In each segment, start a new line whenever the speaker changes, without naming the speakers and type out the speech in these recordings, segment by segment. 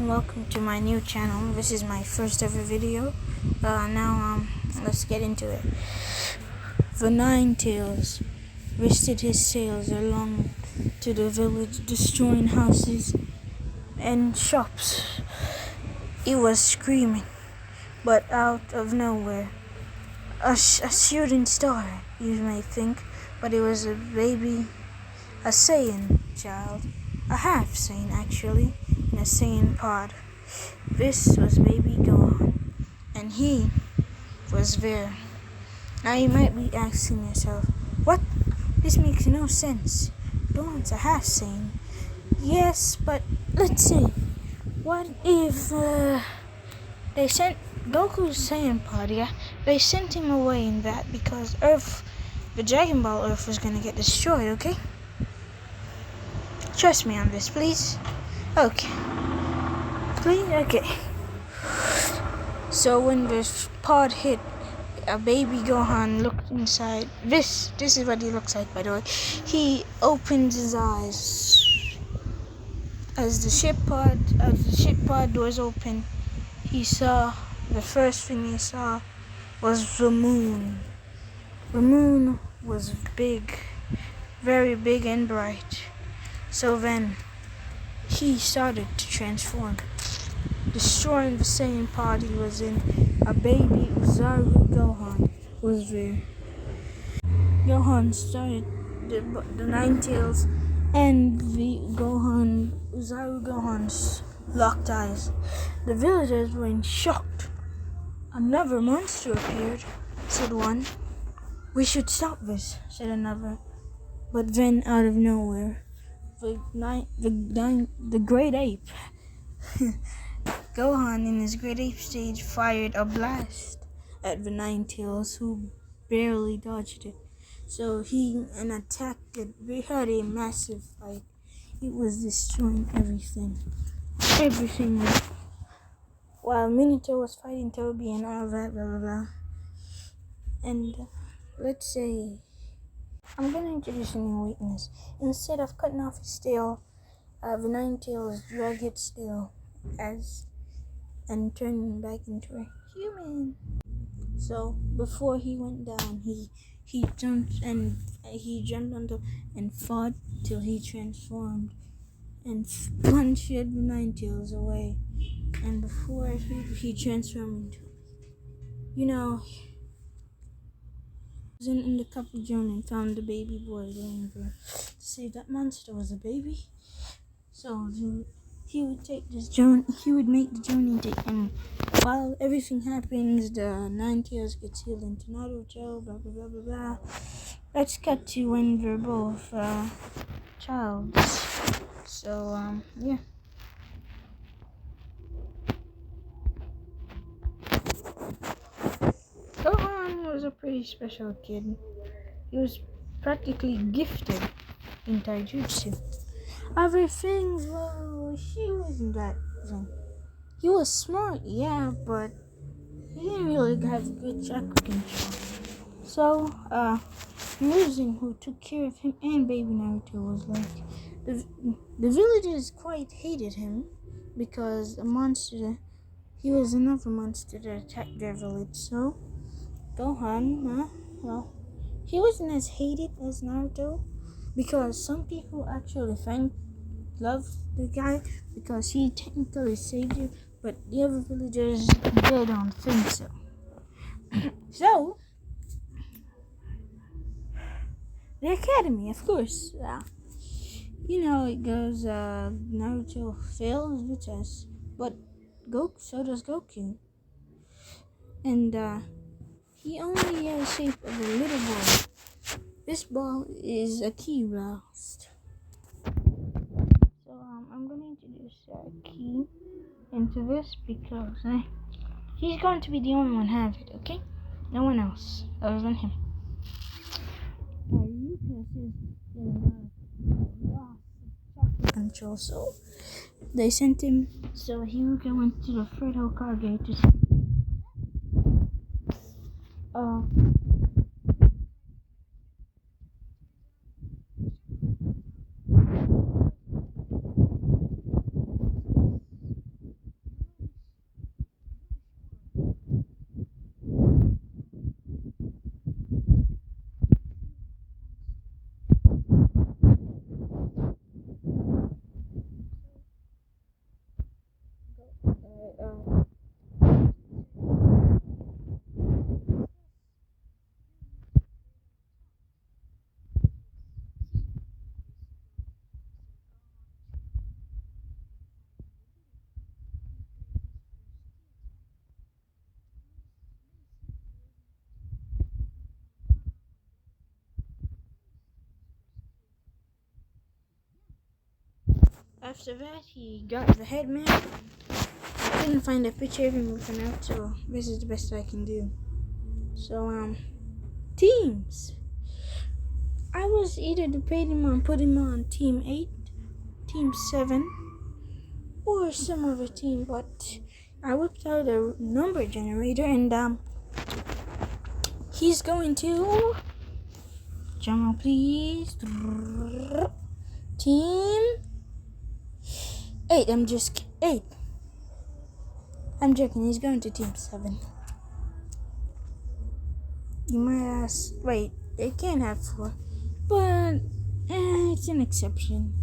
and welcome to my new channel. This is my first ever video. Let's get into it. The Nine Tails rested his sails along to the village, destroying houses and shops. He was screaming, but out of nowhere, a shooting star, you may think, but it was a baby, a Saiyan child, a half Saiyan actually, in a Saiyan pod. This was baby Gohan, and he was there. Now you might be asking yourself, what? This makes no sense. Gohan's a half Saiyan. Yes, but let's see. What if they sent Goku's Saiyan pod, yeah? They sent him away in that because Earth, the Dragon Ball Earth was gonna get destroyed, okay? Trust me on this, please. Okay. Please? Okay. So when the pod hit, a baby Gohan looked inside. This is what he looks like, by the way. He opened his eyes. As the ship pod doors open, the first thing he saw was the moon. The moon was big, very big and bright. So then he started to transform, destroying the same pod he was in. A baby Uzaru Gohan was there. Gohan started the Nine Tails and the Uzaru Gohan's locked eyes. The villagers were in shock. Another monster appeared, said one. We should stop this, said another. But then out of nowhere, the great ape, Gohan in his great ape stage fired a blast at the Nine Tails, who barely dodged it. So he attacked it. They had a massive fight. It was destroying everything. Everything was, while Minato was fighting Toby and all that, blah blah blah. And let's say I'm gonna introduce a new weakness. Instead of cutting off his tail, the Nine Tails drag its tail and turning back into a human. So before he went down, he jumped onto and fought till he transformed and punched the Nine Tails away. And before he transformed into, in the couple journey and found the baby boy laying there to see if that monster was a baby. So he would make the journey and while everything happens, the Nine Tails gets healed into naruto, blah blah blah blah blah. Let's cut to when they're both childs. So yeah. Gohan was a pretty special kid. He was practically gifted in taijutsu. Other things, well, he wasn't that thing. He was smart, yeah, but he didn't really have good chakra control. So, Muzin, who took care of him and baby Naruto, was like, the villagers quite hated him because he was another monster that attacked their village. So, Gohan, he wasn't as hated as Naruto because some people actually loved the guy because he technically saved you, but the other villagers, they don't think so. So, the academy, of course. It goes, Naruto fails the test, but so does Goku. And, he only has the shape of a little ball. This ball is a key blast. So, I'm going to introduce Key into this because he's going to be the only one have it, okay? No one else other than him. Lucas lost chakra control, so they sent him. So Hyuga went to the third Hokage to see. After that, he got the headman. I couldn't find a picture of him with an out, so this is the best I can do. So, teams. I was either debating on putting him on Team 8, Team 7, or some other team, but I whipped out a number generator and, he's going to, drumroll please, Team 8, 8. I'm joking, he's going to Team 7. You might ask, wait, they can't have 4, but it's an exception.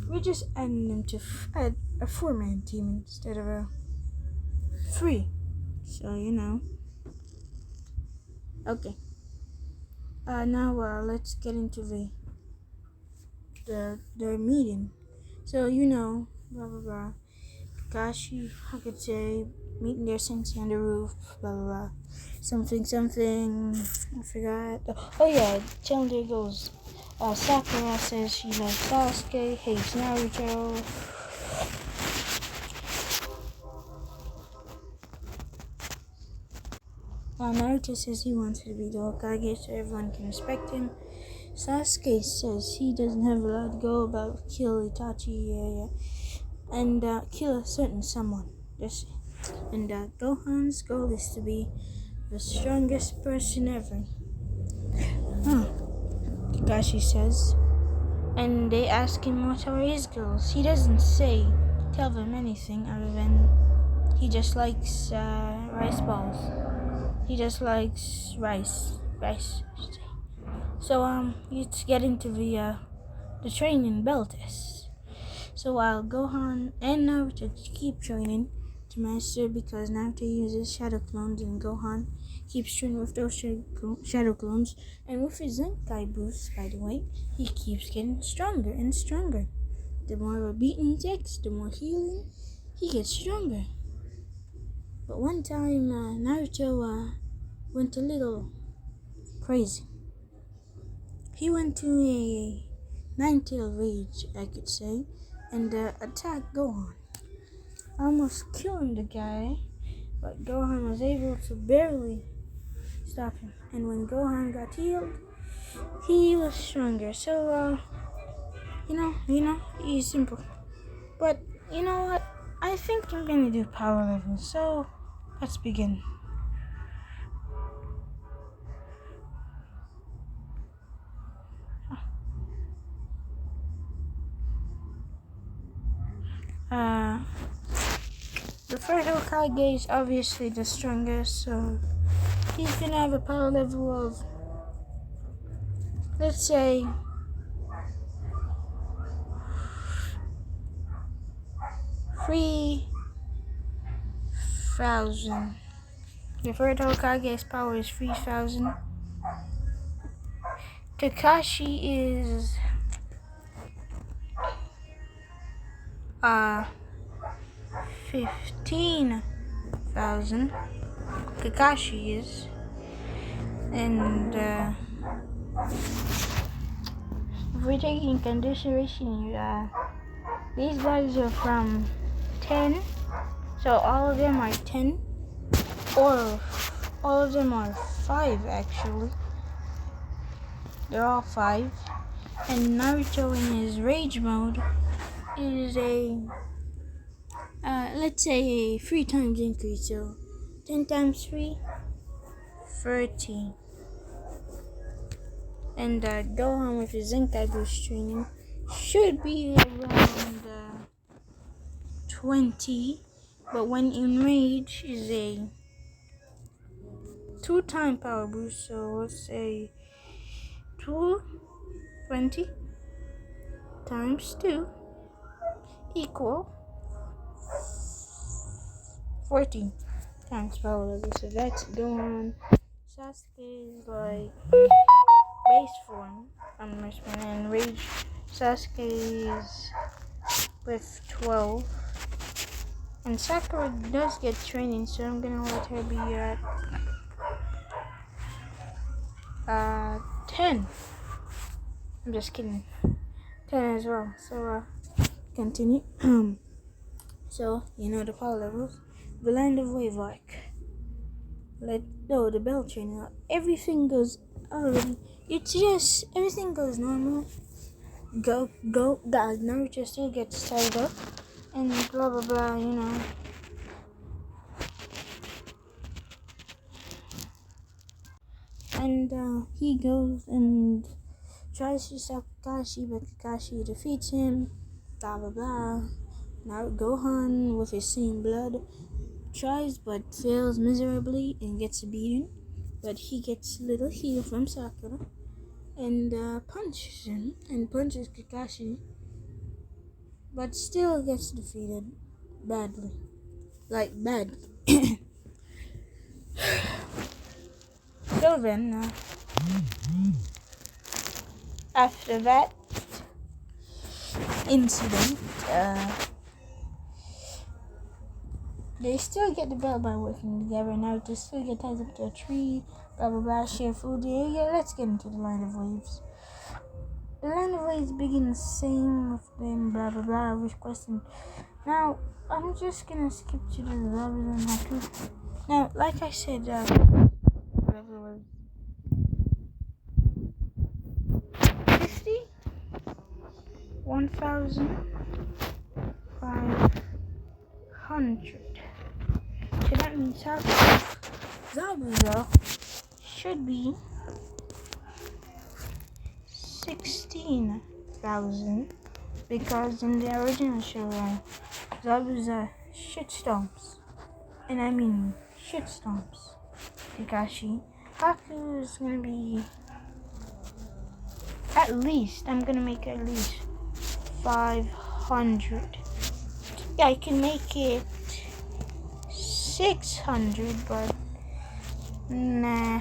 We're just adding them to add a 4-man team instead of a 3. So, Okay. Now let's get into the meeting. So, blah blah blah. Kakashi, I could say, meeting their sensei on the roof, blah blah blah. Something, I forgot. Oh yeah, there goes. Sakura says she loves Sasuke, hates Naruto. Naruto says he wants to be the Hokage so everyone can respect him. Sasuke says he doesn't have a lot to go about kill Itachi, and kill a certain someone. And Gohan's goal is to be the strongest person ever. Kakashi says. And they ask him what are his goals. He doesn't tell them anything other than he just likes rice balls. He just likes rice. So let's get into the training bell test. So while Gohan and Naruto keep training to master, because Naruto uses shadow clones and Gohan keeps training with those shadow clones, and with his Zenkai boost, by the way, he keeps getting stronger and stronger. The more of a beating he takes, the more healing, he gets stronger. But one time Naruto went a little crazy. He went to a nine-tail rage, I could say, and attacked Gohan, almost killing the guy, but Gohan was able to barely stop him. And when Gohan got healed, he was stronger. So, he's simple. But you know what? I think I'm gonna do power levels. So, let's begin. The third Hokage is obviously the strongest, so he's gonna have a power level of, let's say, 3,000. The third Hokage's power is 3,000. Kakashi is 15,000. Kakashi is, and if we're taking consideration, these guys are from 10, so all of them are 10, or all of them are 5 actually. They're all 5, and Naruto in his rage mode is let's say a 3 times increase, so 10 times 3, 30. And Gohan with his Zenkai boost training should be around 20, but when in rage is a 2-time power boost, so let's say 220 times 2 equal 14 times power level. So that's Gohan. Sasuke is like base form. And Rage Sasuke is with 12. And Sakura does get training, so I'm gonna let her be at 10. I'm just kidding. 10 as well. So continue. So the power levels. The land of wave arc. The bell training. Everything goes it's just everything goes normal. Naruto still gets tied up and blah blah blah, and he goes and tries to stop Kakashi, but Kakashi defeats him, blah blah blah. Now Gohan, with his same blood, tries but fails miserably and gets beaten, but he gets a little heal from Sakura and punches him and punches Kakashi, but still gets defeated badly. Like bad. So then, after that incident, they still get the bell by working together. Naruto still get tied up to a tree, blah blah blah, share food. Yeah, let's get into the line of waves. The line of waves begins same with them, blah blah blah, requesting. Now, I'm just gonna skip to the levels and Haku. Now, like I said, level was 50, 1,500. So that means Zabuza should be 16,000, because in the original show, Zabuza shitstomps, and I mean shitstomps Kakashi. Haku is gonna be I'm gonna make at least 500. Yeah, I can make it 600, but nah.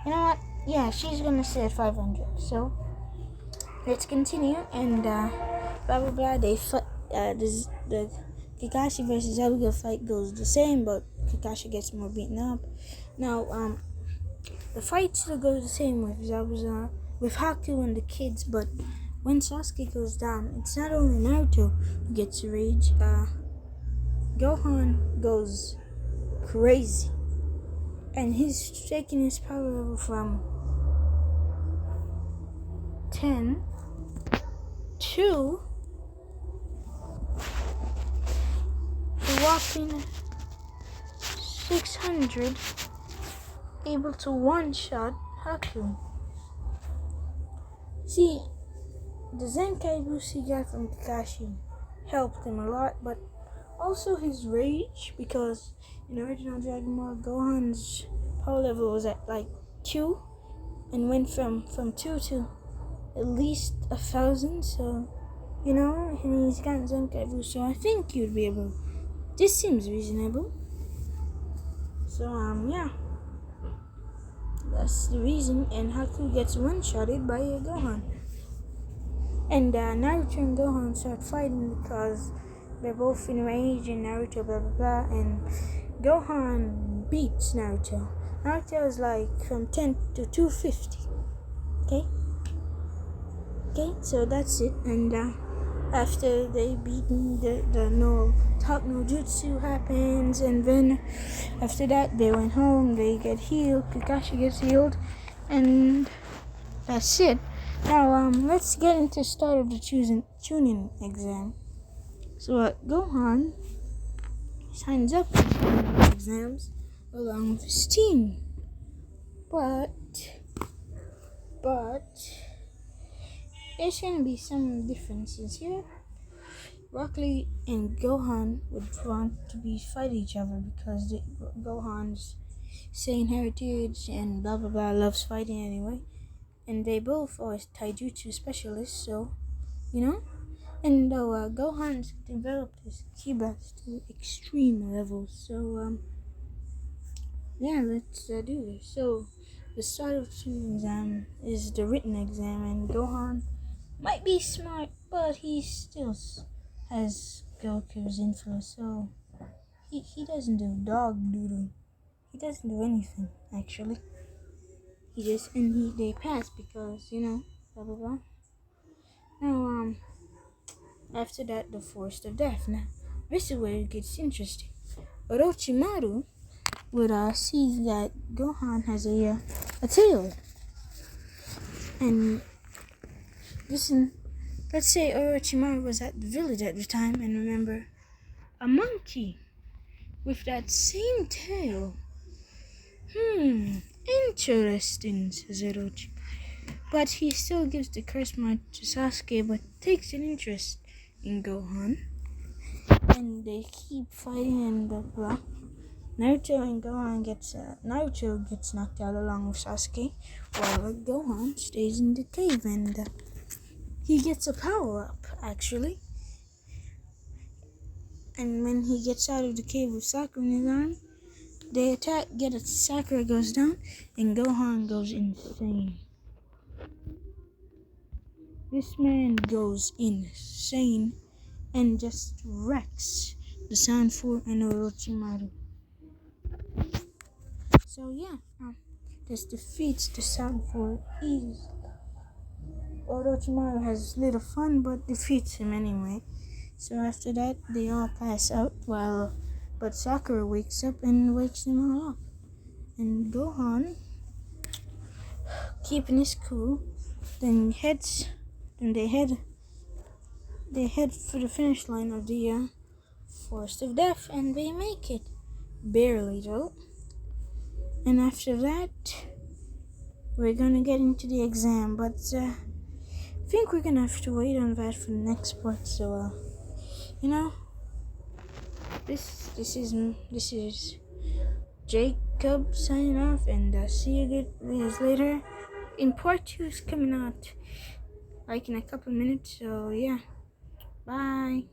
You know what? Yeah, she's gonna say 500. So let's continue and blah blah blah. They fight. The Kakashi versus Zabuza fight goes the same, but Kakashi gets more beaten up. Now the fight still goes the same with Zabuza, with Haku and the kids, but when Sasuke goes down, it's not only Naruto who gets rage. Gohan goes crazy, and he's taking his power level from 10 to a whopping 600, able to one-shot Haku. See, the Zenkai boost he got from Kakashi helped him a lot, but also his rage, because in the original Dragon Ball, Gohan's power level was at like 2 and went from 2 to at least 1,000, so and he's got Zenkai boost, so I think you'd be able. This seems reasonable. So yeah, that's the reason. And Haku gets one-shotted by Gohan, and Naruto and Gohan start fighting because they're both in rage, and Naruto blah blah blah, and Gohan beats Naruto. Naruto is like from 10 to 250. Okay, so that's it. And after they beat the no jutsu happens, and then after that they went home, they get healed, Kakashi gets healed, and that's it. Now let's get into start of the tuning exam. So Gohan signs up for the exams along with his team, but there's gonna be some differences here. Rock Lee and Gohan would want to fight each other because Gohan's sane heritage and blah blah blah, loves fighting anyway, and they both are taijutsu specialists, so And though Gohan's developed his ki bats to extreme levels, so yeah, let's do this. So the start of the exam is the written exam, and Gohan might be smart, but he still has Goku's influence, so he doesn't do dog doodle. He doesn't do anything actually. They pass because blah blah blah. Now after that the forest of death. Now this is where it gets interesting. Orochimaru would see that Gohan has a tail, and listen. Let's say Orochimaru was at the village at the time, and remember a monkey with that same tail. Interesting, says Orochi. But he still gives the curse mark to Sasuke, but takes an interest in Gohan. And they keep fighting and blah blah. Naruto gets knocked out along with Sasuke, while Gohan stays in the cave, and he gets a power up actually. And when he gets out of the cave with Sakura in his arm, they attack, Sakura goes down, and Gohan goes insane. This man goes insane and just wrecks the Sand Fort and Orochimaru. So yeah, this defeats the Sand Fort easily. Orochimaru has little fun, but defeats him anyway. So after that, they all pass out, but Sakura wakes up and wakes them all up. And Gohan, keeping his cool, then they head for the finish line of the Forest of Death, and they make it. Barely though. And after that, we're gonna get into the exam, but I think we're gonna have to wait on that for the next part. So this is Jacob signing off, and see you guys later. In part 2 is coming out like in a couple minutes. So yeah, bye.